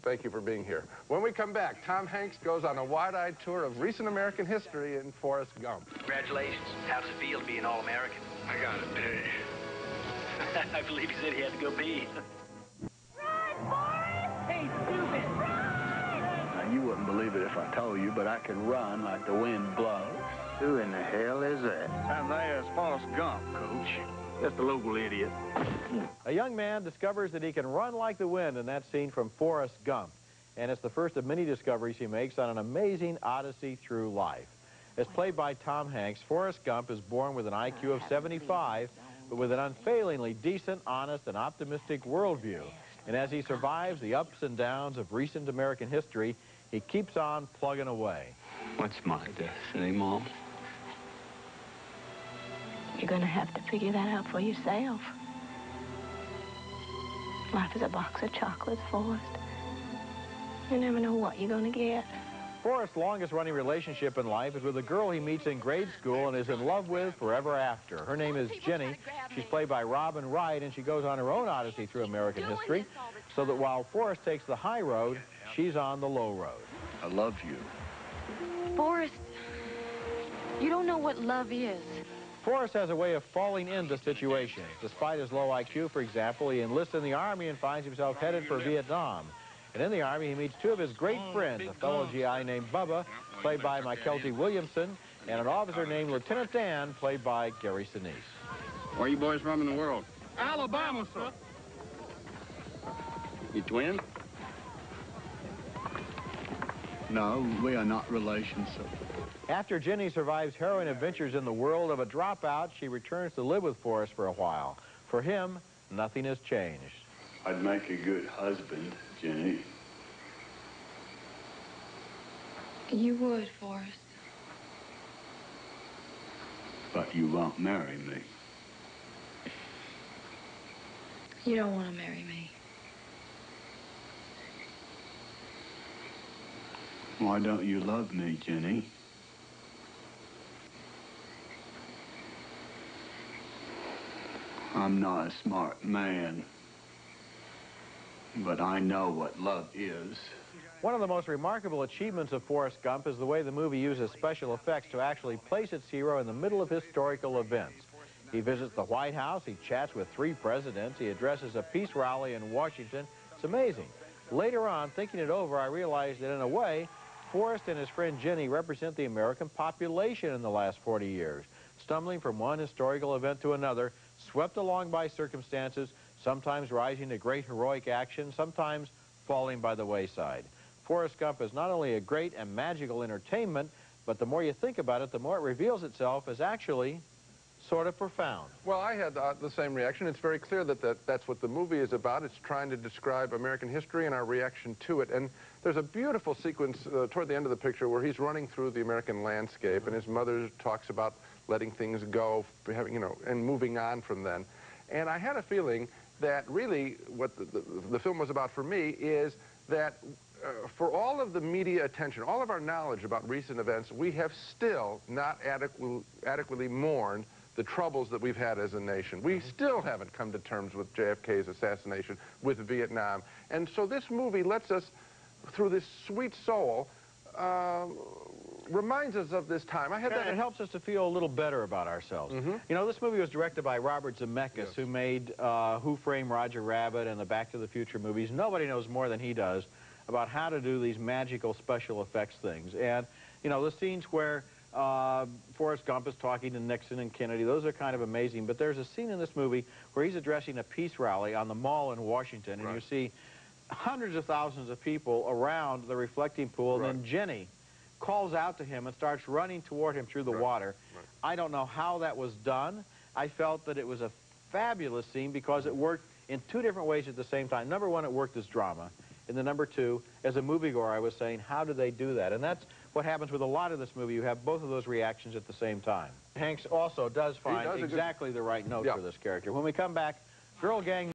Thank you for being here. When we come back, Tom Hanks goes on a wide-eyed tour of recent American history in Forrest Gump. Congratulations. How does it feel to be an All-American? I gotta pay. I believe he said he had to go pee. Run, Forrest! Hey, stupid! Run! Now, you wouldn't believe it if I told you, but I can run like the wind blows. Who in the hell is that? And there's Forrest Gump, Coach. Just a local idiot. A young man discovers that he can run like the wind in that scene from Forrest Gump. And it's the first of many discoveries he makes on an amazing odyssey through life. As played by Tom Hanks, Forrest Gump is born with an IQ of 75, but with an unfailingly decent, honest, and optimistic worldview. And as he survives the ups and downs of recent American history, he keeps on plugging away. What's my destiny, Mom? You're going to have to figure that out for yourself. Life is a box of chocolates, Forrest. You never know what you're going to get. Forrest's longest-running relationship in life is with a girl he meets in grade school and is in love with forever after. Her name is Jenny. She's played by Wright, and she goes on her own odyssey through American history, so that while Forrest takes the high road, she's on the low road. I love you. Forrest, you don't know what love is. Forrest has a way of falling into situations. Despite his low IQ, for example, he enlists in the Army and finds himself headed for Vietnam. And in the Army, he meets two of his great friends, a fellow GI named Bubba, played by Mykelti Williamson, and an officer named Lieutenant Dan, played by Gary Sinise. Where are you boys from in the world? Alabama, sir. You twin? No, we are not relations, sir. After Jenny survives harrowing adventures in the world of a dropout, she returns to live with Forrest for a while. For him, nothing has changed. I'd make a good husband, Jenny. You would, Forrest. But you won't marry me. You don't want to marry me. Why don't you love me, Jenny? I'm not a smart man, but I know what love is. One of the most remarkable achievements of Forrest Gump is the way the movie uses special effects to actually place its hero in the middle of historical events. He visits the White House, he chats with 3 presidents, he addresses a peace rally in Washington. It's amazing. Later on, thinking it over, I realized that in a way, Forrest and his friend Jenny represent the American population in the last 40 years, stumbling from one historical event to another, swept along by circumstances, sometimes rising to great heroic action, sometimes falling by the wayside. Forrest Gump is not only a great and magical entertainment, but the more you think about it, the more it reveals itself as actually sort of profound. Well, I had the same reaction. It's very clear that that's what the movie is about. It's trying to describe American history and our reaction to it. And there's a beautiful sequence toward the end of the picture where he's running through the American landscape, and his mother talks about letting things go, having, and moving on from then. And I had a feeling that really what the film was about for me is that for all of the media attention, all of our knowledge about recent events, we have still not adequately mourned the troubles that we've had as a nation. We still haven't come to terms with JFK's assassination, with Vietnam. And so this movie lets us, through this sweet soul, reminds us of this time. It helps us to feel a little better about ourselves. You know, this movie was directed by Robert Zemeckis, who made Who Framed Roger Rabbit and the Back to the Future movies. Nobody knows more than he does about how to do these magical special effects things. And, the scenes where Forrest Gump is talking to Nixon and Kennedy, those are kind of amazing. But there's a scene in this movie where he's addressing a peace rally on the Mall in Washington, and you see hundreds of thousands of people around the reflecting pool, and then Jenny calls out to him and starts running toward him through the water. I don't know how that was done. I felt that it was a fabulous scene because it worked in 2 different ways at the same time. Number one, it worked as drama. And then number 2, as a moviegoer, I was saying, how do they do that? And that's what happens with a lot of this movie. You have both of those reactions at the same time. Hanks also does find exactly the right note for this character. When we come back, Girl Gang